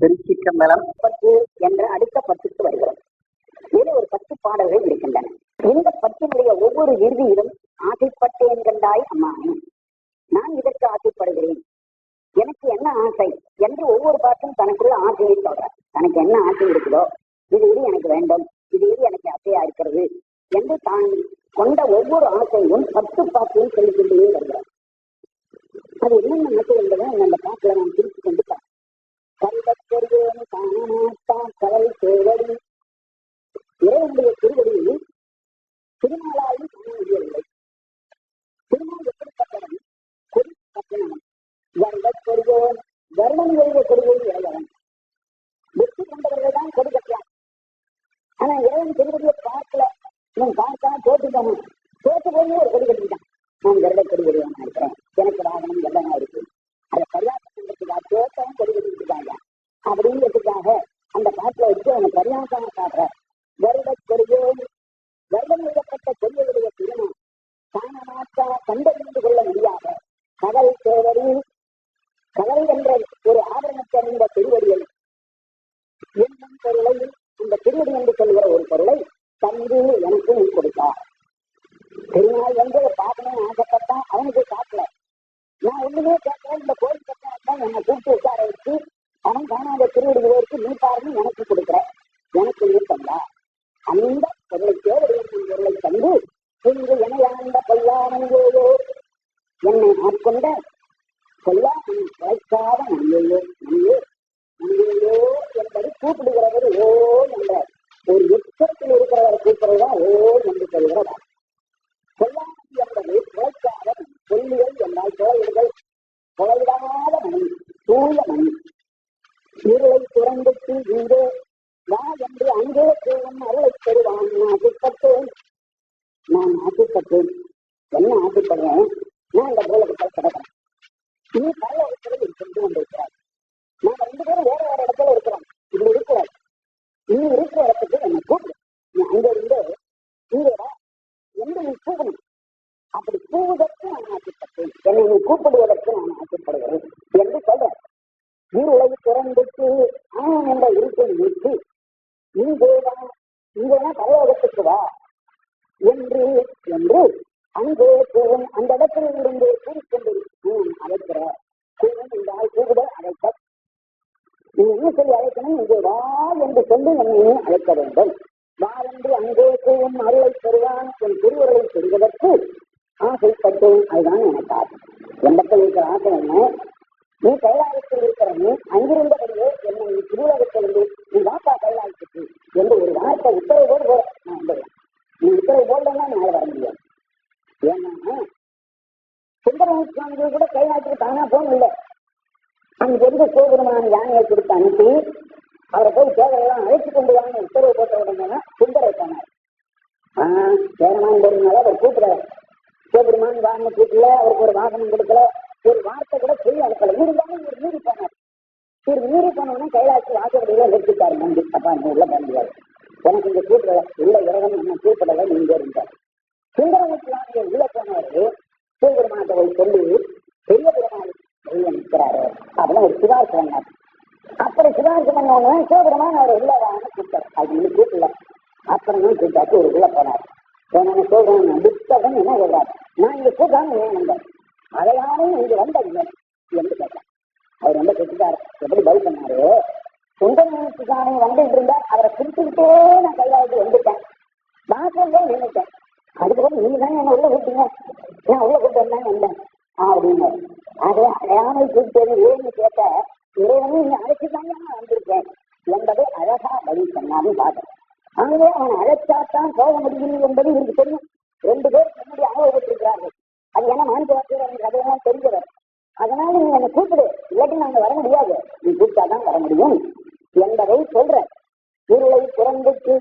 திருச்சிற்றம்பலம் 10 என்ற அடுத்த 10க்கு வருகிறோம். இதில் ஒரு 10 பாடல்கள் இருக்கின்றன. இந்த 10னுடைய ஒவ்வொரு இறுதியிலும் ஆசைப்பட்டேன் கண்டாய் அம்மானே, நான் இதற்கு ஆசைப்படுகிறேன், எனக்கு என்ன ஆசை என்று ஒவ்வொரு பாட்டும் தனக்குள்ள ஆசையை சொல்றார். தனக்கு என்ன ஆசை இருக்குதோ, இது எனக்கு வேண்டும், இது எனக்கு ஆசையா இருக்கிறது என்று தான் கொண்ட ஒவ்வொரு ஆசையும் 10 பாட்டையும் சொல்லிக்கொண்டே வருகிறார். அது என்னென்ன ஆசை என்பதை அந்த பாட்டில் நாம் பிரித்து கொண்டு கருதப்பொருவேன் காணமாட்டா கடல் சேவடி, இறைவனுடைய திருவடியில் திருநாளாயும் காண முடியவில்லை. திருநாள் எப்படிப்பட்டவன்? கொடி கட்டணம். வருடப்பொருவேன், வருடம் எழுத கொடியை இறைவன் வெற்றி கொண்டவர்கள் தான் கொடி கட்டான். ஆனா இறைவன் திருவடியை பார்க்கல, இவன் பார்த்தா தோற்று போனான். தோற்று போய் ஒரு கொடி கட்டிட்டான். நான் வருட கொடி வருவானா இருக்கிறேன், எனக்கு வாகனம் எல்லாம் இருக்கு, அதை பரியாசத்துக்காக தோட்டமும் கொடி கட்டிக்கிட்டாங்க அப்படிங்கிறதுக்காக அந்த பாட்டில் வச்சு அவனை பரியாசமா காட்டுற. வருட கொடியோடு வருடம் எழுதப்பட்ட கொடியுடைய திருநாள் காணமாட்டா கண்டறிந்து கொள்ள முடியாத கடல் சேவடி, கடல் என்ற ஒரு ஆபரணத்தை அறிந்த திருவடியை என்னும் பொருளை, இந்த திருவடி என்று சொல்கிற ஒரு பொருளை தந்து எனக்கு நீ கொடுத்தார். திருநாள் வந்து பார்க்கணும்னு ஆசைப்பட்டா அவனுக்கு காட்டல. நான் ஒண்ணுமே கேட்கல, இந்த கோயில் கட்டணத்தான் என்னை கூப்பிட்டு உட்கார வச்சு அவன் காணாத திருவடிகளுக்கு நீ பாருன்னு எனக்கு கொடுக்குற, எனக்கு நீ தந்தா. அந்த பொருளை தேவையான பொருளை தந்து இன்று எனையாண்ட பொல்லாமையோயோ, என்னை ஆட்கொண்ட பொல்லாமை கிடைக்காத நன்மையோ, நன்மையோ நன்மையோ என்பது கூப்பிடுகிறவர் ஓ என்ற ஒரு எச்சத்தில் இருக்கிறவரை கூப்பிடுறதா ஓ என்று சொல்கிறதா. பொல்லாமை என்பது கிடைக்காத பொல்லிகள் என்றால் தொலைவிடுகள், தொலைவிடாத மணி, தூய மணி. இருளை துறந்துட்டு இங்கே வா என்று அங்கே போகும் அருளை பெறுவான். ஆசைப்பட்டேன், நான் ஆசைப்பட்டேன். என்ன ஆசைப்படுறேன்? நான் இந்த பூலகத்தை கிடக்கிறேன், நீ பல இடத்துல சென்று கொண்டிருக்கிறார். நாங்க 2 பேரும் வேற வேற இடத்துல இருக்கிறோம். இப்படி இருக்கிறார், நீ இருக்கிற இடத்துக்கு என்னை கூப்பிடு, நீ அங்க இருந்து இங்கேடா என்று நீ கூப்பிடணும். அப்படி கூவுவதற்கு நான் ஆசைப்பட்டேன், என்னை நீ கூப்பிடுவதற்கு நான் ஆசைப்படுகிறேன் என்று சொல்றேன். இருளை திறந்துட்டு ஆண் என்ற இருட்டை நீக்கி இங்கேவா, இங்கேனா பரலோகத்துக்கு வா என்று என்று அங்கே கூவும். அந்த இடத்துல இருந்து கூறிக்கொண்டிருக்கும் அழைக்கிற கூவும் என்றால் கூவுத அழைக்க. நீ என்ன சொல்லி அழைக்கணும்? இங்கே வா என்று சொல்லி என்னை அழைக்க வேண்டும். வா என்று அங்கே கூவும் அருளை பெறுவான். என் திருவுருளை பெறுவதற்கு ஆசைப்பட்டேன். அதுதான் எனக்கு ஆசை. எண்ணத்தில் இருக்கிற ஆசை என்ன? நீ கைலாயத்தில் இருக்கிற நீ அங்கிருந்தபடியே என்னை நீ திருவுலகத்திலிருந்து நீ வாப்பா கைலாயத்துக்கு என்று ஒரு வார்த்தை உத்தரவு போடு போற. நான் வந்துடுவேன். நீ உத்தரவு போடலன்னா நாளை வர முடியாது. ஏன்னா சுந்தரமூர்த்தி சுவாமிகள் கூட கைலாயத்துக்கு தானா போகல. அங்க எந்த சிவபெருமான யானையை கொடுத்து அனுப்பி அவரை போய் தேவையெல்லாம் அழைத்து கொண்டு வாங்க உத்தரவு போட்ட உடனே சுந்தரை போனார். சேரமான் போறதுனால அவர் கூப்பிடுறாரு. சிவபெருமான் வாகனம் கூட்டல, அவருக்கு ஒரு வாகனம் கொடுக்கல, ஒரு வார்த்தை கூட சொல்லி அனுப்பல. இருந்தாலும் இவர் மீறி போனார். இவர் மீறி போனோடனே கைலாசி வாசப்படியில நிறுத்திட்டாரு. நம்பி அப்பா நீ உள்ள போக முடியாது, எனக்கு இங்க கூப்பிடல, உள்ள இறைவன் என்ன கூப்பிடல, நீங்க இருந்தார். சுந்தரமூர்த்தி சுவாமிகள் உள்ள போனவரு சிவபெருமானத்தை போய் சொல்லி பெரிய பெருமாள் வெளியே நிற்கிறாரு அப்படின்னு ஒரு சிவார்த்து பண்ணார். அப்படி சிவார்த்து பண்ணவங்க சிவபெருமான் அவர் உள்ள வாங்க கூப்பிட்டார். அது வந்து கூப்பிடல. அப்புறம் தான் கூப்பிட்டாச்சு ஒரு உள்ள போனார். போன சிவபெருமான் புத்தகம் என்ன சொல்றாரு? நான் இங்க கூட்டாம ஏன் வந்தேன், அதையாரும் இங்கு வந்தீங்க என்று கேட்டார். அவர் ரொம்ப கேட்டுட்டாரு. எப்படி பதில் பண்ணாரு? சுந்தரமூர்த்தி சாமி வந்துட்டு இருந்தார், அவரை பிடிச்சுக்கிட்டே நான் கையாவது வந்துட்டேன், வாசல்ல நின்றுட்டேன். அதுக்கப்புறம் நீங்க தானே என்ன உள்ள கூப்பிட்டீங்க, நான் உள்ள கூப்பிட்டு வந்தேன் அப்படின்னு. அதை அடையாமல் கூப்பிட்டது ஏன்னு கேட்ட இறைவனும் நீ அழைச்சுதாங்க நான் வந்திருக்கேன் என்பதை அழகா பதில் சொன்னாலும் பார்த்தேன். அங்கே அவன் அழைச்சாத்தான் போக முடியும் என்பது இவருக்கு தெரியும். 2 பேர் என்னுடைய அனுபவப்பட்டிருக்கிறார்கள். அது என்ன மாணிக்கவாசகர் எனக்கு அதையெல்லாம் தெரிஞ்சவர். அதனால நீ என்னை கூப்பிடு, இல்லாட்டி நாங்க வர முடியாது, நீ கூப்பிட்டாதான் வர முடியும் என்பதை சொல்ற. இருளை புறந்துட்டு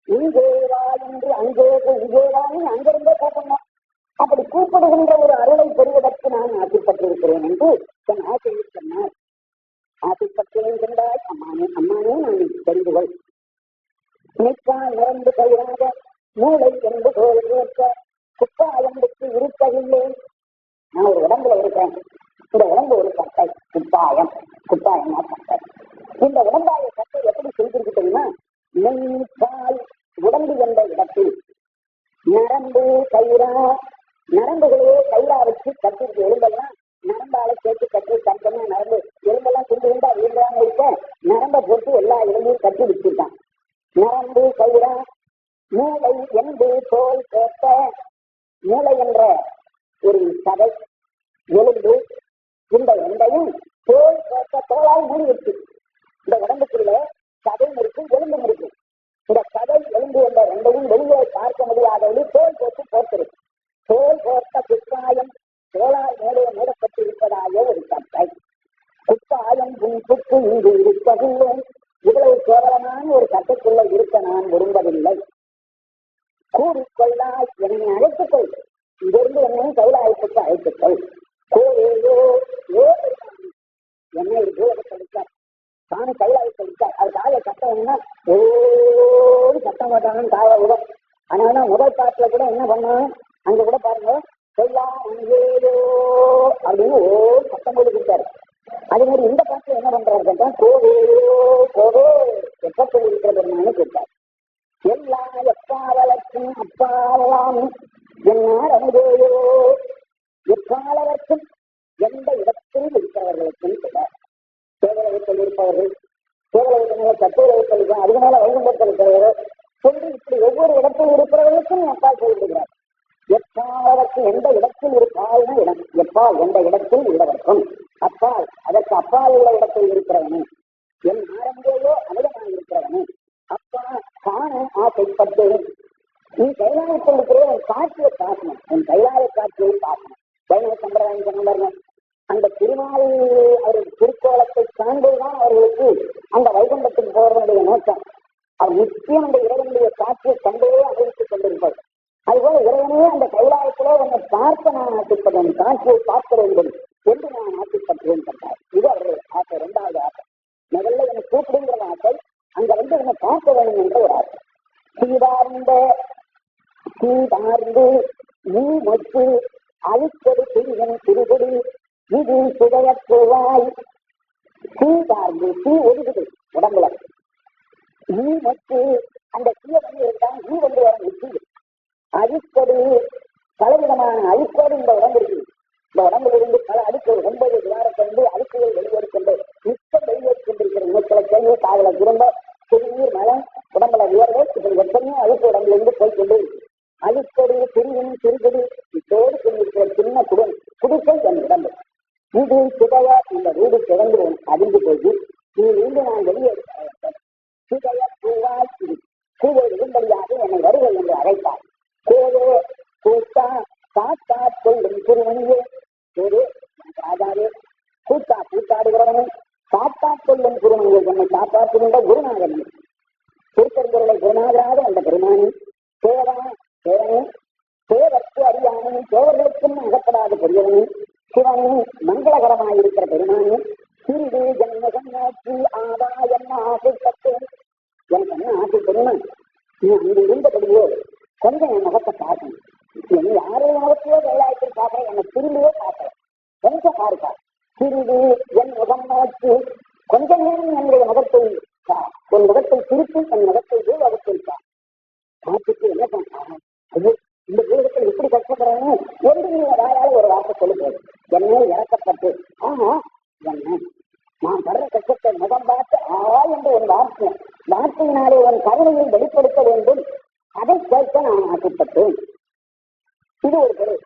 இங்கேவா என்று அங்கேவா இங்கேவான்னு அங்கிருந்தே கூப்பிடணும். அப்படி கூப்பிடுகின்ற ஒரு அருளை பெறுவதற்கு நான் ஆசைப்பட்டிருக்கிறேன் என்று தன் ஆசையை சொன்னார். ஆசைப்பட்டேன் கண்டாய் அம்மானே, அம்மானே நான் தெரிந்து கொள். நினைக்கால் நிறந்து கையாக மூளை என்று தோல் ஏற்ற குப்பாயம்புக்கு இருப்பதில்லேன். நான் ஒரு உடம்புல இருக்கிறேன், இந்த உடம்பு ஒரு சட்டை, குப்பாயம், குப்பாயமா சட்டை. இந்த உடம்பாய சட்டை எப்படி செய்திருக்கு தெரியுமா? மெய்கால் உடம்பு என்ற இடத்தில் நரம்பு கயிறா, நரம்புகளே கயிறா வச்சு கட்டிருக்கு. எலும்பெல்லாம் நரம்பால சேர்த்து கட்டி தனித்தனியா நரம்பு எலும்பெல்லாம் துண்டு துண்டா விழுந்தாங்க இருக்க நரம்பை போட்டு எல்லா எலும்பையும் கட்டி வச்சிருக்கான். நரம்பு கயிறா மூளை எண்டு தோல் கேட்ட, மூளை என்ற ஒரு சதை எலும்பு, இந்த எண்டையும் தோல் கேட்ட தோளால் மூடி வச்சு. இந்த உடம்புக்குள்ள சதையும் இருக்கு எலும்பும் இருக்கு. இந்த சதை எலும்பு என்ற ரெண்டையும் வெளியே பார்க்க முடியாதவழி தோல் போட்டு போட்டிருக்கு. தோல் போட்ட குப்பாயம் தோளால் மேலே மூடப்பட்டிருப்பதாக ஒரு சட்டை. குப்பாயம் புக்கு இங்கு இருப்பதில்லை. இவ்வளவு கேவலமான ஒரு சட்டைக்குள்ள இருக்க நான் விரும்பவில்லை. கூறிக்கொள்ளாய், என்னை அழைத்துக்கொள், இங்கிருந்து என்னை கைலாயத்துக்கு அழைத்துக்கொள். கோவேயோ ஏ என்னை ஒரு பூலகத்தை அளித்தார், தானே கைலாயத்தை அளித்தார். அது காய சட்டம் என்னன்னா ஓடு சட்டம் போட்டாங்கன்னு காய விடும். அதனாலதான் முதல் பாட்டுல கூட என்ன பண்ணான், அங்க கூட பாருங்க ஏதோ அப்படின்னு ஓ சட்டம் போட்டு கொடுத்தாரு. அதே மாதிரி இந்த பாட்டுல என்ன பண்றாரு கேட்டா கோவேயோ கோவே எப்ப இருக்கிறது கேட்டார். எல்லா எப்பாவலர்க்கும் அப்பாவலாம் என்னார் அமுதேயோ, எப்பாளருக்கும் எந்த இடத்தில் இருக்கிறவர்களுக்கும் சொல்றார். தேவலகத்தில் இருப்பவர்கள் தேவலகத்தினால தத்துவலகத்தில் இருக்கும், அதுக்கு மேல வைகுண்டத்தில் இருக்கிறவர்கள் சொல்லி இப்படி ஒவ்வொரு இடத்தில் இருக்கிறவர்களுக்கும் அப்பால் சொல்லிவிடுகிறார். எப்பாளருக்கு எந்த இடத்தில் இருப்பால்னா இடம், எப்பால் எந்த இடத்தில் உள்ளவர்க்கும், அப்பால் அதற்கு அப்பால் உள்ள இடத்தில் இருக்கிறவனே, என் ஆரம்பேயோ அமிதமாக இருக்கிறவனே, அப்பா காண ஆசைப்பட்டு நீ கைலாயத்தில் இருக்கிற உன் காட்சியை காட்டணும், உன் கைலாய காட்சியை காட்டணும். கைலாய சம்பிரதாயம் சொன்னாங்க, அந்த திருநாள் அவர்கள் திருக்கோலத்தை சார்ந்துதான் அவர்களுக்கு அந்த வைகுண்டத்துக்கு போவதனுடைய நோக்கம். அவர் நிச்சயம் அந்த இறைவனுடைய காட்சியை கண்டே அனுபவித்துக் கொண்டிருப்பார். அதுபோல இறைவனே அந்த கைலாயத்திலே உன்னை பார்க்க நான் ஆசைப்படுவேன், காட்சியை பார்க்க வேண்டும் என்று நான் ஆசைப்பட்டுவேன் கண்டார். இது அவருடைய ஆசை. இரண்டாவது ஆசை, முதல்ல என்னை கூப்பிடுங்கிற ஆசை, அங்க வந்து என்னை பார்க்க வேண்டும் என்ற ஒரு ஆசை. சீதார்ந்து நீ மொச்சு அழிப்பது பிரிவன் திருகுடி இது சுதையற்றுவாய். சீதார்ந்து தீ ஒதுக்குது உடம்புல, நீ மொச்சு அந்த தீய வந்து இருந்தால் நீ வந்து வர நிற்குது. அழிப்பது பலவிதமான அழிப்போடு இந்த உடம்பு இருக்குது. இந்த உடம்பிலிருந்து பல அழுக்கள் 9 துவாரத்திலிருந்து அழுக்குகள் வெளியேறிக்கொண்டு நிச்சயம் வெளியேறிக்கொண்டிருக்கிற மூச்சலை கேள்வி காதல திரும்ப திருநீர் மலம் உடம்புல வியர்வை இப்படி எத்தனையோ அழுக்கு உடம்புல போய் கொண்டு அழுக்கொடு பிரிவின் திருகுடி இதோடு கொண்டிருக்கிற சின்ன குடிசை என் உடம்பு. இது சிதைய இந்த வீடு திறந்து அறிந்து போய் இதிலிருந்து நான் வெளியேற்ற சிதைய பூவாய் இது கீழே விழும்படியாக என்னை வருகை என்று அழைத்தார். கோவே கூட்டா காத்தா கொள்ளும் திருமணியே, கோவே ராஜாவே கூட்டா கூட்டாடுகிறவனே, காத்தா கொள்ளும் குருமணியை என்னை காப்பாற்றுகின்ற குருநாதனே, திருப்பெருந்துருளை குருநாதராக அந்த பெருமானி, தேவா தேவனே, தேவர்க்கு அறியானே, தேவர்களுக்கும் அகப்படாத பெரியவனே, சிவனே மங்களகரமாயிருக்கிற பெருமானே, சிறிது ஜன்மகம் நோக்கி ஆதா என்ன ஆசைப்பட்டேன். எனக்கு என்ன ஆசை தெரியுமா, நீ அங்கு இருந்தபடியோ கொஞ்சம் என் முகத்தை பார்க்கணும். என்ன யாரையும் முகத்தையோ கைலாயத்தில் பார்க்கிறேன், என்னை திரும்பியே பார்க்கிறேன், கொஞ்சம் பார்க்க. சிறிது என் முகம் நோக்கி கொஞ்ச நேரம் என்னுடைய முகத்தை உன் முகத்தை திருப்பி என் முகத்தை பூலகத்தில் பார்த்துட்டு என்ன பண்ண, அது இந்த பூலகத்தில் இப்படி கஷ்டப்படுறேன்னு என்று நீ வாயால ஒரு வார்த்தை சொல்லுகிறது. என்னை இறக்கப்பட்டு ஆனா என்ன நான் வர்ற கஷ்டத்தை முகம் பார்த்து என்ற ஒரு வார்த்தையினாலே உன் கருணையை வெளிப்படுத்த வேண்டும், அதை கேட்க நான் ஆசைப்பட்டேன். இது ஒரு பொருள்.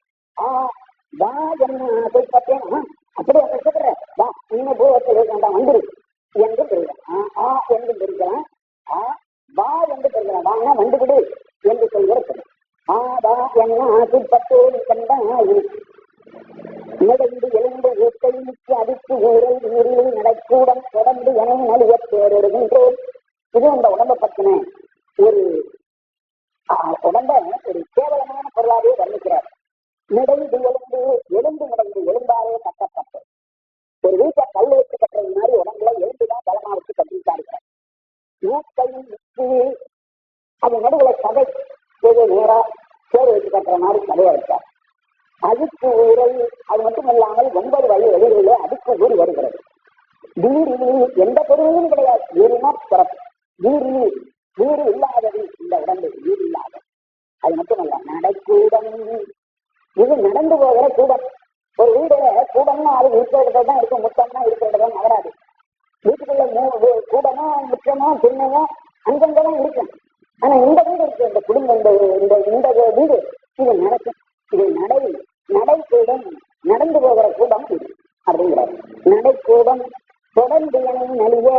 வா என்ன ஆசைப்பட்டேன், அப்படியே கஷ்டப்படுற வா இன்னும் பூவத்தை வேண்டாம் வந்துரு என்று தெரிகிறேன். என்று தெரிகிறேன், வா என்று தெரிகிறேன், வாங்க வந்துவிடு என்று சொல்கிறது. வா என்ன ஆசைப்பட்டேன் கண்டாய் நிலைந்து எழுந்து ஊட்டை மிக்க அடித்து ஊரை நீரில் நடக்கூடம் தொடர்ந்து என நலிய பேரிடுகின்றேன். இது அந்த உடம்பை பற்றின ஒரு உடம்ப ஒரு கேவலமான பொருளாவே வர்ணிக்கிறார். நிடைந்து எழுந்து எலும்பு நிடைந்து எலும்பாலே கட்டப்பட்டு ஒரு வீட்டை கல் வச்சு கட்டுறது மாதிரி உடம்புல எலும்புதான் பலமா வச்சு கட்டிருக்காருக்கிறார். ஊட்டை மிச்சு அது நடுவுல சதை நேரா சேர் வச்சு கட்டுற மாதிரி சதையை வைத்தார். அதுக்கு ஊரை அது மட்டும் இல்லாமல் 9 வழி வெளியிலே அதுக்கு ஊறி வருகிறது. வீரில் எந்த பொருளையும் கிடையாது, பிறப்பு. வீடு வீடு இல்லாதது இந்த உடம்பு, வீடு இல்லாத. அது மட்டுமல்ல, நடைக்கூடம். இது நடந்து போகிற கூடம். ஒரு வீடுல கூடம்னா அது இருக்கிற தான் இருக்கும், முத்தம்னா இருக்கிற நகராது. வீட்டுக்குள்ள கூடமோ முற்றமோ சின்னமோ அங்கங்கதான் இருக்கும். ஆனா இந்த வீடு இருக்கு, இந்த குடும்பம், இந்த வீடு இது நடக்கும். இது நடைக்கூடம், நடந்து போகிற கூடம் அப்படிங்கிறார். நடைக்கூடம் தொடர்ந்து நலிய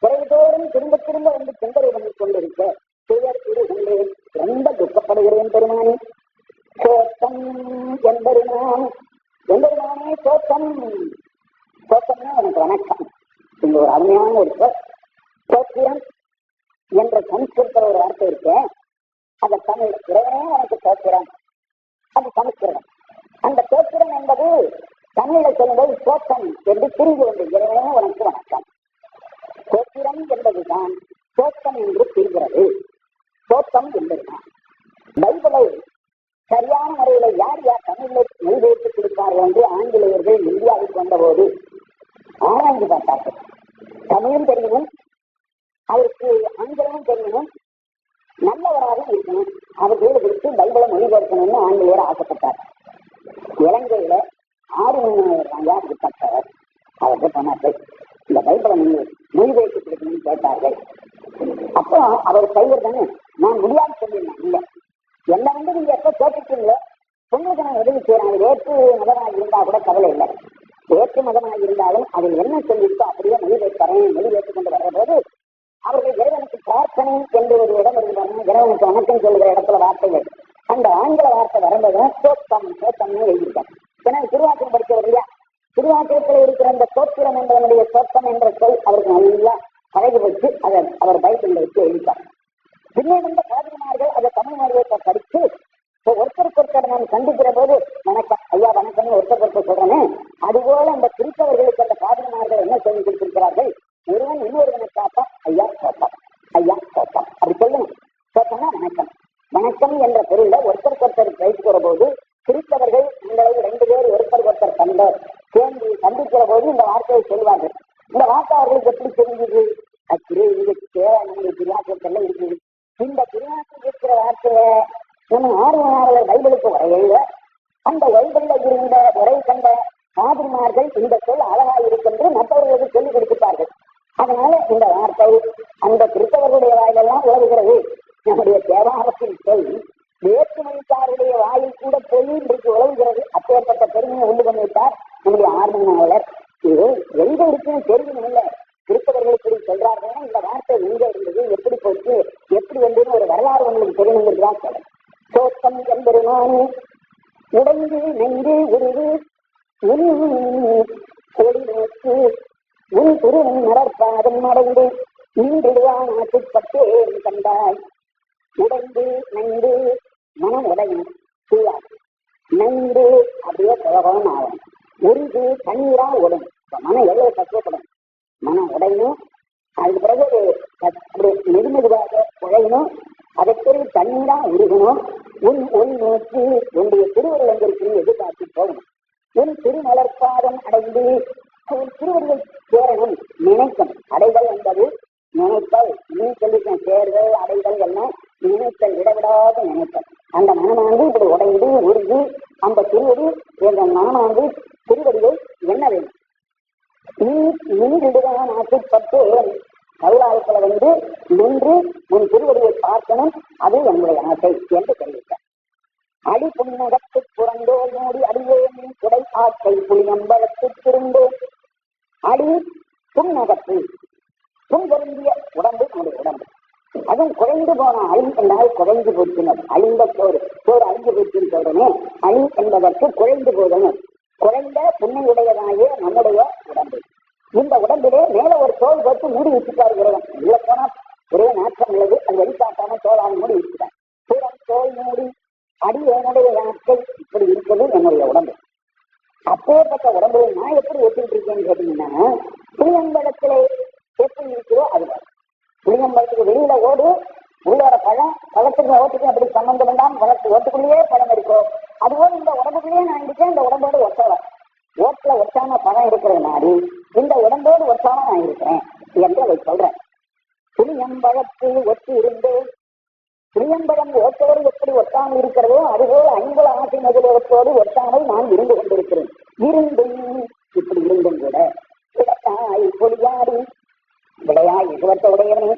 குறைதோறும் திரும்ப திரும்ப வந்து தொந்தரவு பண்ணி கொண்டிருக்க துயர் கொண்டேன், ரொம்ப துக்கப்படுகிறேன் பெருமானே. சோத்தம் என்பெருமான், எம்பெருமானே சோத்தம். சோத்தம்னா எனக்கு வணக்கம். இங்க ஒரு அருமையான ஒரு சோத்திரம் என்ற சமஸ்கிருத ஒரு வார்த்தை இருக்கு. அந்த தமிழ் இறைவனே எனக்கு சோத்திரம், அது சமஸ்கிருதம். அந்த சோத்திரம் என்பது தமிழை சொல்லும்போது சோத்தம் என்று பிரிந்து வந்து இறைவனே உனக்கு வணக்கம். சோத்திரம் என்பதுதான் சோத்தம் என்று பிரிகிறது. சோத்தம் என்பதுதான் பைபிளை சரியான முறையில யார் யார் தமிழை மொழிபெயர்த்து கொடுப்பார்கள் என்று ஆங்கிலேயர்கள் இந்தியாவுக்கு வந்தபோது ஆராய்ந்து பார்த்தார்கள். தமிழும் தெரியணும், அவருக்கு ஆங்கிலமும் தெரியணும், நல்லவராக இருக்கணும், அவர் வீடு கொடுத்து பைபிளை மொழிபெயர்க்கணும்னு ஆங்கிலேயர் ஆசைப்பட்டார். இலங்கையில 6 மணி நேரம் யாருக்கு பட்டவர் அவருக்கு சொன்னார்கள், இந்த பைபிளை மொழிபெயர்த்து கொடுக்கணும்னு கேட்டார்கள். அப்போ அவர் கைவர் தானே, நான் முடியாது சொல்லியிருந்தேன். இல்லை, என்ன வந்து நீங்க எப்ப கேட்டுட்டீங்களோ உங்களுக்கு நான் உதவி செய்யறேன். வேற்று மதமாக இருந்தா கூட கவலை இல்லை. வேற்று மதமாக இருந்தாலும் அதில் என்ன சொல்லியிருக்கோ அப்படியே மொழிபெயர்த்து கொண்டு வர்ற போது அவர்கள் இறைவனுக்கு பிரார்த்தனை என்று ஒரு இடம் இருந்தாங்க. இறைவனுக்கு வணக்கம் சொல்லுகிற இடத்துல வார்த்தைகள், அந்த ஆங்கில வார்த்தை வரும்போது சோத்தம்னு எழுதியிருக்காங்க. ஏன்னா திருவாக்கியம் படிக்கிறது இல்லையா, திருவாக்கியத்தில் இருக்கிற அந்த சோத்திரம் என்பதனுடைய சோத்தம் என்ற சொல் அவருக்கு நல்லா பழகி வச்சு அதை அவர் பைபிளில் வச்சு எழுதிட்டார். பின்னே வந்த பாதிரிமார்கள் அதை தமிழ் மொழியை படித்து ஒருத்தருக்கு நான் சந்திக்கிற போது வணக்கம் ஐயா வணக்கம் ஒருத்தருக்கு சொல்றேன்னு, அதுபோல அந்த கிறிஸ்தவர்களுக்கு அந்த பாதிரிமார்கள் என்ன சொல்லி கொடுத்திருக்கிறார்கள், ஒருவன் இன்னொருவனை காப்பா ஐயா சோத்தம், ஐயா சோத்தம் அப்படி சொல்லணும். சோத்தம்னா வணக்கம். வணக்கம் என்ற பொருளை ஒருத்தருக்கு பேசுகிற போது கிறிஸ்தவர்கள் உங்களை 2 பேர் ஒருத்தர் சேர்ந்து சந்திக்கிற போது இந்த வார்த்தையை சொல்வார்கள். இந்த வார்த்தை அவர்களுக்கு எப்படி தெரிஞ்சது, நம்முடைய திருவாசகத்துல இருக்குது. இந்த திருவாசகம் இருக்கிற வார்த்தையை நம்ம ஆர்வனாளர் பைபிளுக்கு உரையில அந்த பைபிள்ல இருந்த உரை கண்ட பாதிரிமார்கள் இந்த சொல் அழகா இருக்கின்ற மற்றவர்களுக்கு சொல்லிக் கொடுத்திருப்பார்கள். அதனால இந்த வார்த்தை அந்த கிறிஸ்தவர்களுடைய வாயிலெல்லாம் உறவுகிறது. நம்முடைய தேவாரத்தின் சொல் வேற்றுமொழிக்காருடைய வாயில் கூட போய் இன்றைக்கு உழவுகிறது. அப்பேற்பட்ட பெருமையை உண்டு பண்ணிவிட்டார் நம்முடைய ஆர்வனாளர். இது எங்க இருக்குன்னு தெரியும் இல்லை, கிறிஸ்தவர்களுக்கு சொல்றார்கள். இந்த வார்த்தை எங்க இருந்தது, எப்படி போச்சு, எப்படி வந்ததுன்னு ஒரு வரலாறு உங்களுக்கு தெரியணுங்கிறதுதான் சொல்ல. சோத்தம் என்பெருமானே உடைந்து நெஞ்சு உருவு உன் ஒளி நோக்கு உன் திருவன் மலர்பாதம் அடைந்து நீண்டிடுவான் ஆட்டுப்பட்டேன் கண்டாய். உடைந்து நைந்து மனம் உடையும் கீழா நைந்து அப்படியே சுலபம் ஆகும். உருது தண்ணீரா ஓடும். மனம் எவ்வளவு கஷ்டப்படும், மனம் உடையணும். அதுக்கு பிறகு அப்படி மெதுமெதுவாக உழையணும். அதற்கு தண்ணீரா உருகணும். உன் ஒளி நோக்கி உன்னுடைய திருவருள் எங்கிருக்குன்னு எதிர்பார்த்து போகணும். உன் திருமலர்பாதம் அடைந்து திருவருளை சேரணும். நினைக்கும் அடைதல் என்பது நினைத்தல். நீ சொல்லிக்க சேர்தல் அடைதல் என்ன, நினைத்தல், விடவிடாத நினைத்தல். அந்த மனமானது இப்படி உடைந்து உருகி அந்த திருவடி என்ற மனமானது திருவடியை என்ன வேண்டும். நீ நின்றுடுவான் ஆசைப்பட்டேன். கௌலாயத்துல நின்று உன் திருவடியை பார்க்கணும், அது என்னுடைய ஆசை என்று தெரிவித்தார். அடி புன்னகத்து புறந்தோல் மூடி அடியேன் குடை ஆற்றை புளியம்பலத்து திருந்தோம். அடி புன்னகத்து புண்பொருந்திய உடம்பு நம்முடைய உடம்பு. அதுவும் குறைந்து போன அழி என்றால் குறைந்து போச்சுனது. அழிந்த சோறு அழிஞ்சு போச்சுன்னு சொல்றனே, அழி என்பதற்கு குறைந்து போதணும். குறைந்த புண்ணையுடையதாயே நம்முடைய உடம்பு. இந்த உடம்பிலே மேல ஒரு தோல் போட்டு மூடி வச்சுட்டாரு இறைவன். உள்ள போனா ஒரே நாற்றம் உள்ளது, அது வெளிக்காட்டாம தோலால் மூடி வச்சுட்டார். புறம் தோல் மூடி அடி என்னுடைய நாட்கள் இப்படி இருக்குது என்னுடைய உடம்பு. அப்பேற்பட்ட உடம்பு நான் எப்படி ஒட்டிட்டு இருக்கேன்னு கேட்டீங்கன்னா, புளியம்பலத்திலே எப்படி இருக்கிறோ அதுதான். புளியம்பலத்துக்கு வெளியில ஓடு, உள்ளோட பழத்துக்கு ஓட்டுக்கு அப்படி சம்பந்தம் வேண்டாம். ஓட்டுக்குள்ளேயே பழம் இருக்கும். அதுபோல் இந்த உடம்புக்குள்ளேயே நான் இருக்கேன். இந்த உடம்போடு ஒட்டல, ஓட்டுல ஒட்டாம பழம் இருக்கிறது மாதிரி இந்த உடம்போடு ஒட்டாம நான் இருக்கிறேன் என்று அதை சொல்றேன். புளியம்பழத்து ஒட்டி இருந்தேன். புளியம்பழம் ஓட்டோடு எப்படி ஒட்டாமல் இருக்கிறதோ அதுபோல் ஐம்பது ஆசை முதலோட்டோடு ஒட்டாமல் நான் இருந்து கொண்டிருக்கிறேன். இருந்தும் இப்படி இருந்தும் கூட விடையாய் பொடியாடி, விடையாய் விசுவத்த உடையவனே,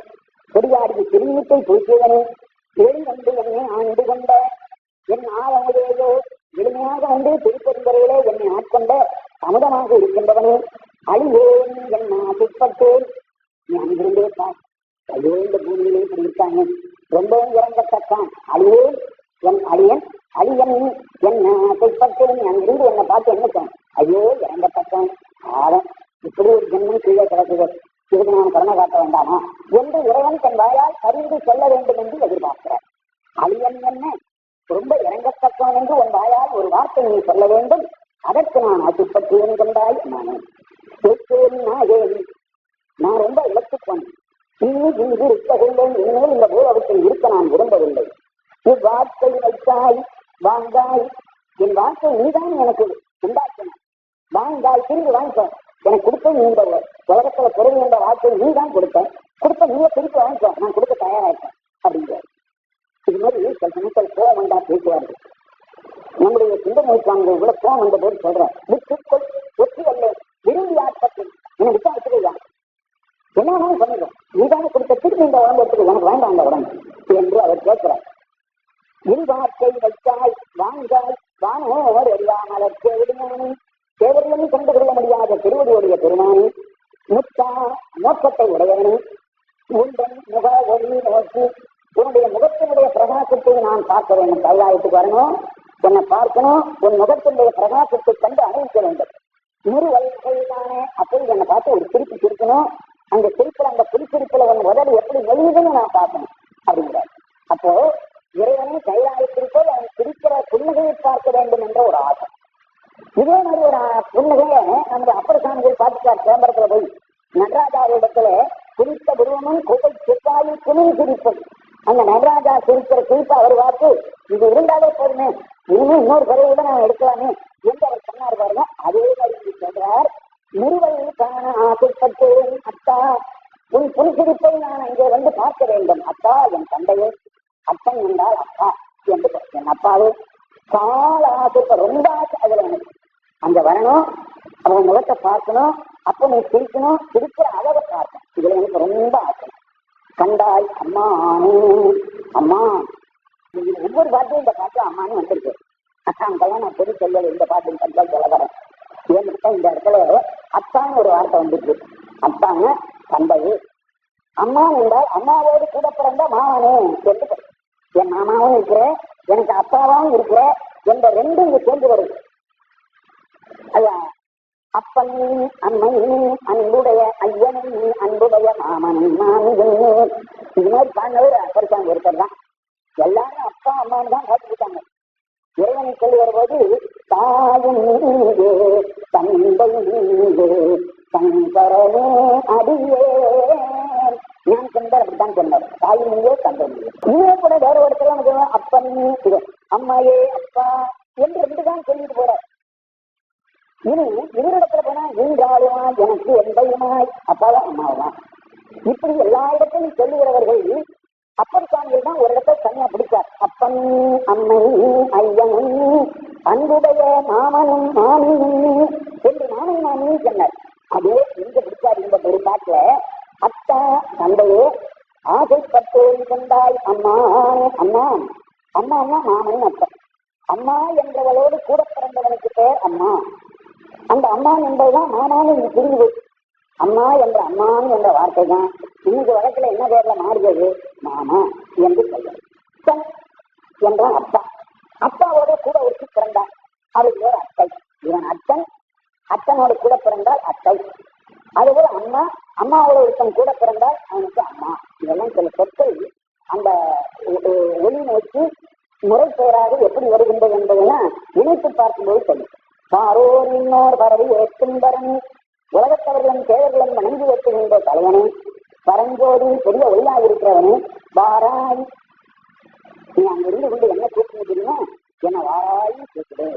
பொடியாடி திருநீட்டை பூசியவனே, வந்து என்னை ஆண்டு கொண்ட என் ஆவமுடையோ எளிமையாக வந்து திருப்பெருந்தரையிலே என்னை ஆட்கொண்ட அமுதமாக இருக்கின்றவனே, அழியேன் என் ஆசைப்பட்டேன். நீ அங்கிருந்தே பார், ஐயோ இந்த பூமியிலே இப்படி இருக்காங்க, ரொம்பவும் இறங்கத்தக்கான், அழியேன் என் அழியன் அழியன் என் ஆசைப்பட்டேன். நீ அங்கிருந்து என்னை பார்த்து என்னத்தான், ஐயோ இறங்கத்தக்கான் ஆழம், இப்படி ஒரு ஜென்மம் கீழே கிடக்குது, இதுக்கு நான் கடமை காட்ட வேண்டாமா என்று இறைவன் தன் வாயால் அறிந்து சொல்ல வேண்டும் என்று எதிர்பார்க்கிறார். அழியன் என்ன, ரொம்ப இறங்கத்தக்கான் என்று உன் வாயால் ஒரு வார்த்தை நீ சொல்ல வேண்டும், அதற்கு நான் ஆசைப்பட்டேன் கொண்டாய். நான் ரொம்ப இழத்துப்பேன், இங்கு இருக்கவில்லை, இனிமேல் இந்த பூலகத்தில் இருக்க நான் விரும்பவில்லை. இவ்வார்த்தை வைத்தாய் வாங்காய், என் வார்த்தை நீதான் எனக்கு உண்டாக்கின, வாங்காய் திரும்பி வாங்கிக்கோ, எனக்கு கொடுத்த நீ இந்த உலகத்துல பிறகு என்ற வார்த்தை நீதான் கொடுத்தேன், கொடுத்த நீயே திருப்பி வாங்கிக்கோ, நான் கொடுக்க தயாராயிருக்கேன் அப்படிங்கிற. இது மாதிரி சில சமயத்தில் கோவம் வந்தா பேசுவார்கள். நம்முடைய சிந்தனை சுவாமிகள் கூட கோவம் வந்த போது சொல்ற, விட்டுக்கொள் ஒற்றி அல்ல விரும்பி ஆட்பட்டு என்னை விட்டா வச்சுக்கலாம், என்ன பண்ணிடும், நீதானே கொடுத்த திருப்பி இந்த உடம்பு எடுத்துக்க, எனக்கு வேண்டாம் அந்த உடம்பு என்று அவர் கேட்கிறார். இல்வார்த்தை வைத்தாய் வாங்காய் வானோர் எரியாமலர் விடுமானே, தேவர்களையும் கண்டு கொள்ள முடியாத திருவடியுடைய பெருமானே, முத்தா நோக்கத்தை உடையவனே, உண்டன் முக ஒளி நோக்கி உன்னுடைய முகத்தினுடைய பிரகாசத்தை நான் பார்க்க வேண்டும். கைலாயத்துக்கு வரணும், என்னை பார்க்கணும், உன் முகத்தினுடைய பிரகாசத்தை கண்டு அணிவிக்க வேண்டும். தானே அப்படி என்னை பார்த்து ஒரு திருப்பி சிரிக்கணும், அந்த சிரிப்புல அந்த புலிச்சிரிப்புல உன் உடல் எப்படி நெளியுதுன்னு நான் பார்க்கணும் அப்படிங்கிறார். அப்போ இறைவனை கைலாயத்தில் போய் அவன் சிரிக்கிற புன்னகையை பார்க்க வேண்டும் என்ற ஒரு ஆசை. இதே மாதிரி ஒரு புன்னகையை நம்முடைய அப்பர் சாமிகள் பார்த்துட்டார். சேம்பரத்துல போய் நடராஜாவிடத்துல குறித்த உருவமும் குகை சிப்பாயில் குனில் சிரிப்பும், அந்த நடராஜா சிரிக்கிற சிரிப்பை அவர் பார்த்து இது இருந்தாலே போதுமே, இனிமே இன்னொரு பிறகு நான் எடுக்கலாமே என்று அவர் சொன்னார் பாருங்க. அதே மாதிரி சொல்றார், நிறுவல் காண ஆசைப்பட்டேன் அத்தா, உன் புன்சிரிப்பை நான் அங்கே வந்து பார்க்க வேண்டும். அப்பா என் தந்தையே, அப்பன் என்றால் அப்பா என்று என் அப்பாவே கால ஆசைப்ப ரொம்ப ஆசை அதுல எனக்கு அங்க வரணும், அவன் முகத்தை பார்க்கணும், அப்ப நீ சிரிக்கணும், சிரிக்கிற அழகை பார்க்கணும், இதுல எனக்கு ரொம்ப ஆசை. கண்டாய் அம்மா அம்மா, ஒவ்வொரு பாட்டும் இந்த பாட்டு அம்மானு வந்திருக்கு. அத்தாங்கெல்லாம் நான் பொது சொல்லல, இந்த பாட்டு கண்டால் சொல்ல வரேன். ஏன்னு இந்த இடத்துல அத்தான்னு ஒரு வார்த்தை வந்துருக்கு. அத்தாங்க தந்தையே, அம்மா என்றால் அம்மாவோடு கூட பிறந்த மாமனே என்று, என் மாமாவும் இருக்கிற எனக்கு அப்பாவும் இருக்கிற என்ற ரெண்டும் இங்க சேர்ந்து வருது. அப்பன் அம்மை அன்புடைய ஐயனை அன்புடைய மாமனை மாமியே, இது மாதிரி பாண்டவர் அப்படித்தாங்க ஒருத்தர் தான். எல்லாரும் அப்பா அம்மான்னு தான் காத்துக்கிட்டாங்க. இறைவனை சொல்லி வரும்போது தாயும் நீங்கே தந்தை நீங்கே சங்கரனே அடியே, நான் சொன்னார் அப்படித்தான் சொன்னார், தாயும் நீங்கே தந்தை நீங்க. இதே கூட வேற ஒருத்தர் அப்பன் இது அம்மாயே அப்பா என்று ரெண்டு தான் சொல்லிட்டு போறார். இனி இவரிடத்துல போனா நீங்காலுமா எனக்கு எந்தையுமாய் அப்பாவும் அம்மாவுதான், இப்படி எல்லா இடத்தையும் சொல்லுகிறவர்கள் அப்பன் சாமிகள் தான் ஒரு இடத்தை தனியா பிடிச்சார். அப்பன் அம்மை ஐயனும் அன்புடைய மாமனும் மாமியும் என்று மாமன் மாமியும் சொன்னார். அதே எங்க பிடிச்சார் இந்த ஒரு பாட்டுல, அத்தா தந்தையே ஆசைப்பட்டேன் கொண்டாய் அம்மா அம்மா, அம்மா அம்மா மாமன் அத்தன், அம்மா என்றவளோடு கூட பிறந்தவனுக்கு பேர் அம்மா. அந்த அம்மா என்பதுதான் மாமான்னு இது புரியுது. அம்மா என்ற அம்மான் என்ற வார்த்தை தான் இன்னைக்கு வழக்கில் என்ன பேர்ல மாறுகிறது, மாமா என்று சொல்லும். அத்தன் என்றால் அப்பா, அப்பாவோட கூட ஒருத்தி பிறந்தார், அவருக்கு ஒரு அத்தை, இவன் அத்தன், அத்தனோட கூட பிறந்தால் அத்தை. அதுபோல அம்மா, அம்மாவோட ஒருத்தன் கூட பிறந்தால் அவனுக்கு அம்மா. இதெல்லாம் சில சொற்கள் அந்த ஒளி நோக்கி முறை பெயராக எப்படி வருகின்றது என்பதெல்லாம் இணைத்து பார்க்கும்போது சொல்லும். பாரோர் இன்னோர் பறவை ஏற்றும் பரணி, உலகத்தவர்களும் தேவர்களும் வணங்கி வைக்கின்ற தலைவனே, பரஞ்சோதி பெரிய ஒளியாக இருக்கிறவனே, வாராய், நீ அங்க இருந்து கொண்டு என்ன கூப்பிட்டு தெரியுமா, என்ன வாராயும் கேட்குது,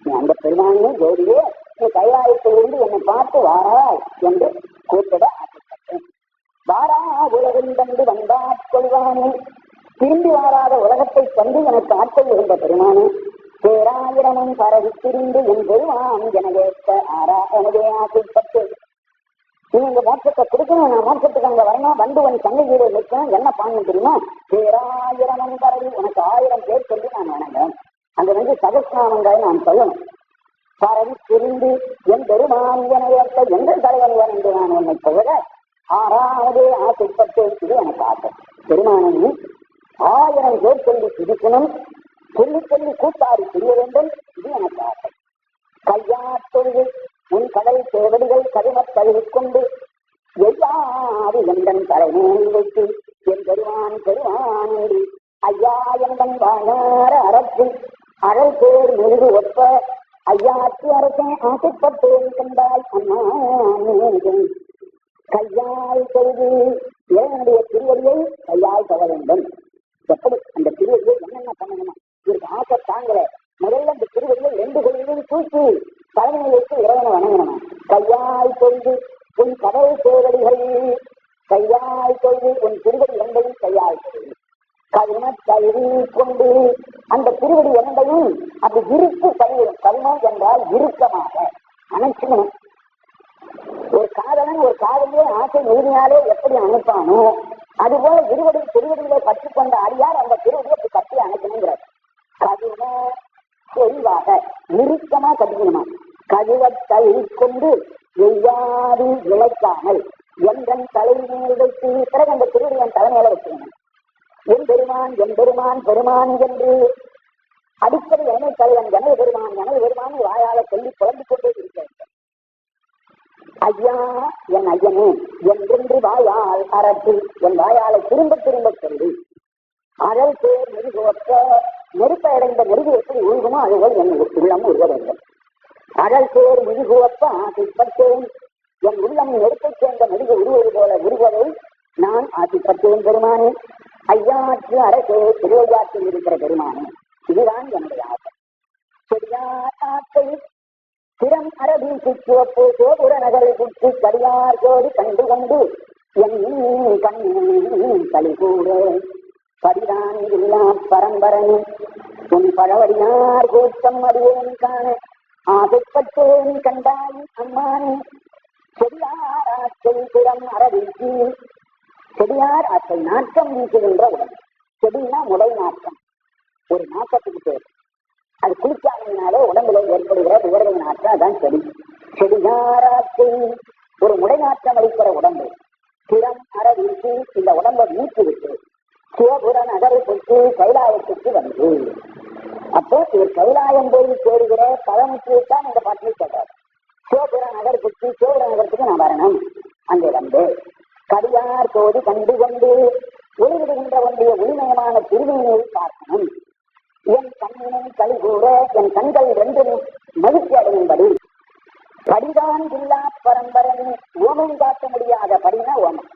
நீ அந்த பெருமானே ஜோதியே, நீ கைலாயத்திலிருந்து என்னை பார்த்து வாராய் என்று கூப்பிட ஆசைப்பட்டேன். வாரா உலகில் தந்து வந்தாற் கொள்வானே, திரும்பி வாராத உலகத்தை தந்து எனக்கு ஆற்றல் இருந்த பெருமானே, பேராயிரமும் பரவி திரிந்து என் பெருமான் என ஏற்ற எனவே ஆசைப்பட்டு நீங்க மோட்சத்தை கொடுக்கணும், நான் மோட்சத்துக்கு அங்க வரணும், வந்து சங்ககியில நிற்கணும். என்ன பாங்க தெரியுமா? பேராயிரமும் பரவி உனக்கு 1000 பேர் சொல்லி நான் வணங்குறேன். அங்க வந்து சகஸ்நாமங்களை நான் சொல்லணும். பரவி திரிந்து என் பெருமான் என ஏற்ற எங்கள் தலைவன் என்று நான் உன்னை புகழ 6ஆவதே ஆசைப்பட்டு இது எனக்கு ஆசை. பெருமானி 1000 பேர் சொல்லி சிரிக்கணும், சொல்லி சொல்லி கூத்தாடி புரிய வேண்டும், இது எனக்கு ஆசை. கையாற்றொழுது உன் கடல் சேவடிகள் கருமத் தழுவிக்கொண்டு எவ்வாறு எந்தன் தலைமையை வைத்து என் பெருமான் பெருமான் என்று ஐயா எந்தன் வாழார அரசு அழல் பேர் முழுது ஒப்ப ஐயாற்று அரசே ஆசைப்பட்டேன் கண்டாய் அம்மா. கையால் செய்து இறைவனுடைய திருவடியை கையால் தொழ வேண்டும். எப்படி அந்த திருவடியை என்னென்ன பண்ணணுமா? இதற்கு ஆசை தாங்கல. முதல்ல அந்த திருவடியை 2 கையிலும் தூக்கி தலைமையை வைத்து இறைவனை வணங்கணுமா? கையால் செய்து உன் கடல் சேவடிகள் கையால் செய்து உன் திருவடி 2ஐயும் கையால் செய்து கரும தழுவி கொண்டு அந்த திருவடி 2ஐயும் அது இருக்கு தழுவிடும். கருமம் என்றால் இறுக்கமாக அணைச்சுக்கணும். ஒரு காதலன் ஒரு காதலியே ஆசை முழுமையாலே எப்படி அணைப்பானோ அதுபோல திருவடியிலே பற்றி கொண்ட அடியார் அந்த திருவடியை கட்டி அணைக்கணுங்கிறார். கரும தெளிவாக இறுக்கமா கட்டிக்கணுமா? கழுவத்தை கொண்டு எய்யாது இழைக்காமல் எந்தன் தலைமையை வைத்து பிறகு அந்த திருவடி என் தலைமையில வச்சுக்கணும். என் பெருமான் என் பெருமான் பெருமான் என்று அடிக்கடி எண்ணெய் தலைவன் எனது பெருமான் எனது பெருமான் வாயால சொல்லி குழம்பிக் கொண்டே இருக்கிறேன். ஐயா என் ஐயனே என்றென்று வாயால் அரசு என் வாயாலை திரும்ப திரும்ப சொல்லி அழல் பேர் மெருகுவற்ற நெருப்ப அடைந்த மெருகு எப்படி உருகுமோ அதுபோல் என் உள்ளம் உருக வேண்டும். அழல் பேர் மெருகுவப்ப ஆசைப்பட்டேன். என் உள்ளம் நெருப்பைச் சேர்ந்த மெருகு உருவது போல உருவதை நான் ஆசைப்பட்டேன் பெருமானே. ஐயாற்று அரசே திருவையாற்றில் இருக்கிற பெருமானே, இதுதான் என்னுடைய ஆசை. செடியார் ஆசை திறம் அரபி சிச்சுவப்பு சோபுர நகரை குற்றி கடியார் ஜோடி கண்டு கொண்டு என் கண் களி கூட பரிதான் இல்லா பரம்பரனே உன் பழவடியார் கூட்டம் அறியேன் காண ஆசைப்பட்டேன் கண்டாய் அம்மானே. செடியார் ஆசை திறம் அரபிக்கு செடியார் ஆசை நாட்டம் வீசுகின்ற உடம்பு. செடினா முளை நாட்டம், ஒரு நாட்டத்துக்கு பேர். அது குளிக்காதனாலே உடம்புல ஏற்படுகிற விவரவை நாற்றம் அதான் செடி. செடியாராத்தை ஒரு முளை நாற்றம் அளிக்கிற உடம்பு. திறம் அரவிற்கு இந்த உடம்பை நீக்கி விட்டு சிவபுர நகரை பொறுத்து கைலாயத்துக்கு வந்து அப்போ இவர் கைலாயம் போய் சேருகிற பழமுற்றியைத்தான் இந்த பாட்டில் சொல்றார். சிவபுர நகர் பொறுத்து சிவபுர நகரத்துக்கு நான் வரணும். அங்கே வந்து கடியார் தோதி கண்டு கொண்டு ஒளிவிடுகின்ற ஒன்றிய ஒளிமயமான திருவினை பார்க்கணும். என் கண்ணினை களி கூற என் கண்கள் 2 மகிழ்ச்சி அடையும்படி படிதான் இல்லா பரம்பரன் ஓமம் காட்ட முடியாத படினா ஓமம்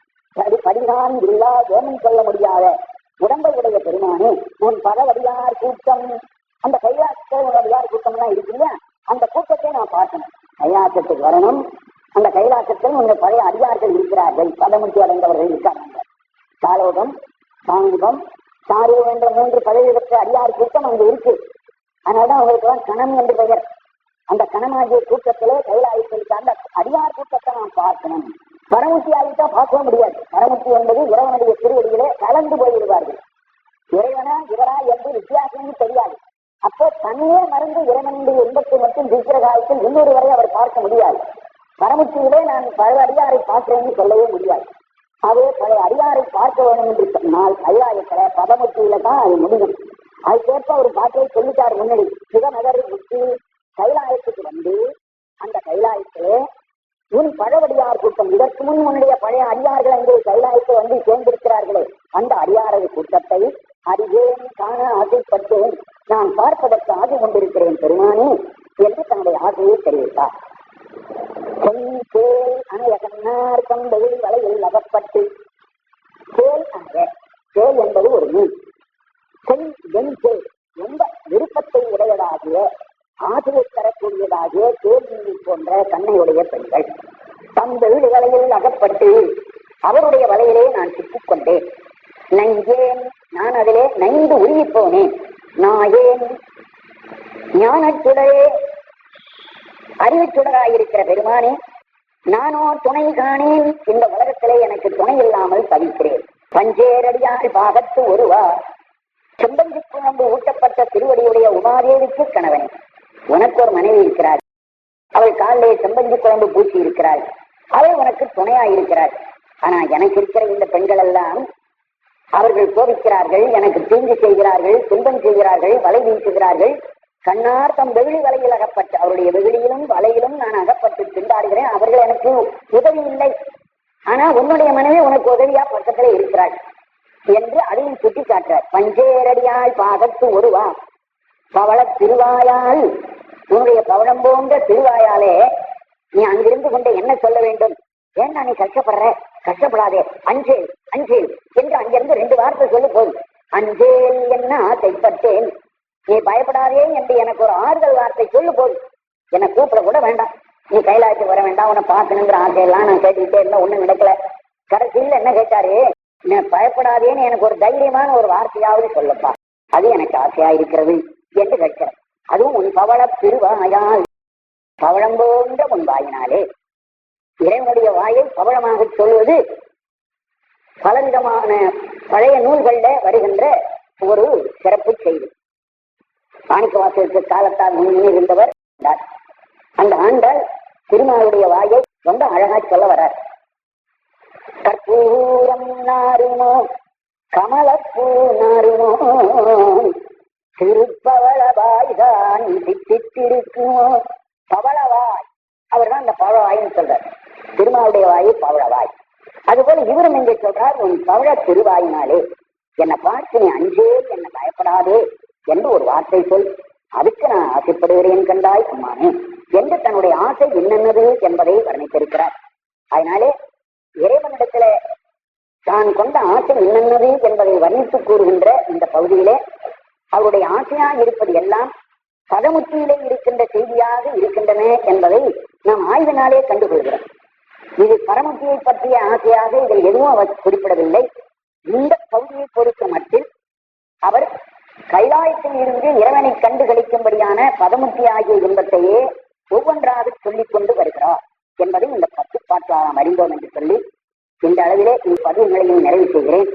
படிதான் இல்லா ஓமம் சொல்ல முடியாத உடம்பை உடைய பெருமானே உன் பலவடியார் கூட்டம். அந்த கைலாசத்தில் அடியார் கூட்டம்லாம் இருக்கு இல்லையா, அந்த கூட்டத்தை நான் பார்க்கணும். கைலாசத்துக்கு வரணும். அந்த கைலாசத்தில் உங்க பழைய அடியார்கள் இருக்கிறார்கள், பதமுற்றி அடைந்தவர்கள் இருக்காங்க. சாலோகம் சாங்குகம் சாரு என்ற 3 பதவி பெற்ற அடியார் கூட்டம் அங்கு இருக்கு. அதனால்தான் அவங்களுக்கெல்லாம் கணம் என்று பெயர். அந்த கணமாகிய கூட்டத்திலே கைலாயத்தில் அந்த அடியார் கூட்டத்தை நாம் பார்க்கணும். பரமுத்தி ஆகிட்டா பார்க்க முடியாது. பரமுத்தி என்பது இறைவனுடைய திருவடியிலே கலந்து போய்விடுவார்கள். இறைவனா இவரா என்று வித்தியாசமும் தெரியாது. அப்போ தன்னே மறந்து இறைவனுடைய இன்பத்தை மட்டும் இருக்கிற காலத்தில் இன்னொரு வரை அவர் பார்க்க முடியாது. பரமுத்தியிலே நான் பல அடியாரை பார்க்கிறேன்னு சொல்லவே முடியாது. அதே பல அடியாரை பார்க்க வேண்டும் என்று சொன்னால் கைலாயத்துல பதமுத்தியில தான் அது முடியும். அதுக்கேற்ப ஒரு பாட்டை சொல்லிட்டார் முன்னாடி. சிவநகரை விட்டு கைலாயத்துக்கு வந்து அந்த கைலாயத்திலே உன் பழவடியார் கூட்டம், இதற்கு முன் உன்னுடைய பழைய அடியார்கள் அங்கே கைலாயத்தை வந்து சேர்ந்திருக்கிறார்களே, அந்த அடியாரது கூட்டத்தை அறிவேன் காண ஆசைப்பட்டேன், நான் பார்ப்பதற்கு ஆசை கொண்டிருக்கிறேன் பெருமானே என்று தன்னுடைய ஆசையை தெரிவித்தார். கேள் அணையகன்னார் கம்பெயில் வலையில் அகப்பட்டு கேள் அணைய கேள் என்பது ஒரு மீன். செல் என் கேள் எந்த விருப்பத்தை உடையதாகிய ஆசையை தரக்கூடியதாகிய கேள்வி போன்ற கண்ணையுடைய பெண்கள் தம் வெயில் வலையில் அகப்பட்டு அவருடைய வலையிலே நான் சிக்கிக் கொண்டேன். நஞ்சேன், நான் அதிலே நைந்து உருகி போனேன். நாயேன், ஞானச்சுடரே, அறிவுச்சுடராயிருக்கிற பெருமானே, நானோ துணை காணேன். இந்த உலகத்திலே எனக்கு துணை இல்லாமல் தவிக்கிறேன். பஞ்சேரடியால் பாகத்து ஒருவா, செம்பஞ்சி குழம்பு ஊட்டப்பட்ட திருவடியுடைய உமாதேவிக்கு கணவனே, உனக்கு ஒரு மனைவி இருக்கிறார். அவள் காலிலே செம்பஞ்சி குழம்பு பூச்சி இருக்கிறாள். அவள் உனக்கு துணையாயிருக்கிறாள். ஆனா எனக்கு இருக்கிற இந்த பெண்கள் எல்லாம் அவர்கள் கோபிக்கிறார்கள், எனக்கு தீங்கு செய்கிறார்கள், துன்பம் செய்கிறார்கள், வலை வீசுகிறார்கள். கண்ணார் தம் வெகுளி வலையில் அகப்பட்டு, அவருடைய வெகுளியிலும் வலையிலும் நான் அகப்பட்டு திண்டாடுகிறேன். அவர்கள் எனக்கு உதவி இல்லை. ஆனா உன்னுடைய மனைவி உனக்கு உதவியா பக்கத்திலே இருக்கிறாள் என்று அதையும் சுட்டி காட்டுறார். பஞ்சேரடியால் பாகத்து ஒருவா, பவள திருவாயால், உன்னுடைய பவளம் போன்ற திருவாயாலே நீ அங்கிருந்து கொண்டு என்ன சொல்ல வேண்டும்? ஏன்னா நீ கஷ்டப்படுற? கஷ்டப்படாதே, அஞ்சேல் அஞ்சேல் என்று அங்கிருந்து 2 வார்த்தை சொல்லு போதும். அஞ்சேல் என்ன ஆசைப்பட்டேன், நீ பயப்படாதே என்று எனக்கு ஒரு ஆறுதல் வார்த்தை சொல்லு போதும். என்னை கூப்பிட கூட வேண்டாம், நீ கைலாயத்துக்கு வர வேண்டாம், உன்னை பார்க்கணுங்கிற ஆசையெல்லாம் நான் கேட்டுக்கிட்டே இருந்தா ஒண்ணும் நடக்கல. கடைசியில் என்ன கேட்டாரு? நீ பயப்படாதேன்னு எனக்கு ஒரு தைரியமான ஒரு வார்த்தையாவது சொல்லப்பா, அது எனக்கு ஆசையா இருக்கிறது என்று கேட்கிறேன். அதுவும் உன் பவள திருவாயால், பவளம் போன்ற உன் வாயினாலே. இறைவனுடைய வாயை பவளமாக சொல்வது பலவிதமான பழைய நூல்கள்ல வருகின்ற ஒரு சிறப்பு செய்தி. மாணிக்க வாசகருக்கு காலத்தால் முன்னே இருந்தவர் அந்த ஆண்டாள் திருமாலுடைய வாயை ரொம்ப அழகா சொல்ல வர்றார். கற்பூரம் நாருமோ கமலப்பூ நாருமோ, திருப்பவளவாய்தான் தித்தித்திருக்குமோ. பவளவாய், அவர் தான் அந்த பவளவாயின்னு சொல்றார். திருமாவுடைய வாயு பவளவாய். அதுபோல இவரும் எங்கே சொல்றார்? உன் பவள திருவாயினாலே என்னை பார்த்து நீ அஞ்சே, என்னை பயப்படாதே என்று ஒரு வார்த்தை சொல், அதுக்கு நான் ஆசைப்படுகிறேன் கண்டாய் அம்மானே என்று தன்னுடைய ஆசை என்னென்னது என்பதை வர்ணித்திருக்கிறார். அதனாலே இறைவனிடத்துல தான் கொண்ட ஆசை என்னென்னது என்பதை வர்ணித்து கூறுகின்ற இந்த பகுதியிலே அவருடைய ஆசையா இருப்பது எல்லாம் பதமுத்தியிலே இருக்கின்ற செய்தியாக இருக்கின்றன என்பதை நாம் ஆய்வினாலே கண்டுகொள்கிறோம். இது பரமுத்தியை பற்றிய ஆசையாக இதில் எதுவும் அவர் குறிப்பிடவில்லை. இந்த பகுதியை பொறுத்த மட்டில் அவர் கைலாயத்தில் இருந்து இறைவனை கண்டு களிக்கும்படியான பதமுத்தி ஆகிய இன்பத்தையே ஒவ்வொன்றாக சொல்லிக் கொண்டு வருகிறார் என்பதை இந்த 10 பாட்டால் நாம் அறிந்தோம் என்று சொல்லி இந்த அளவிலே இந்த பதிவுகளையும் நிறைவு செய்கிறேன்.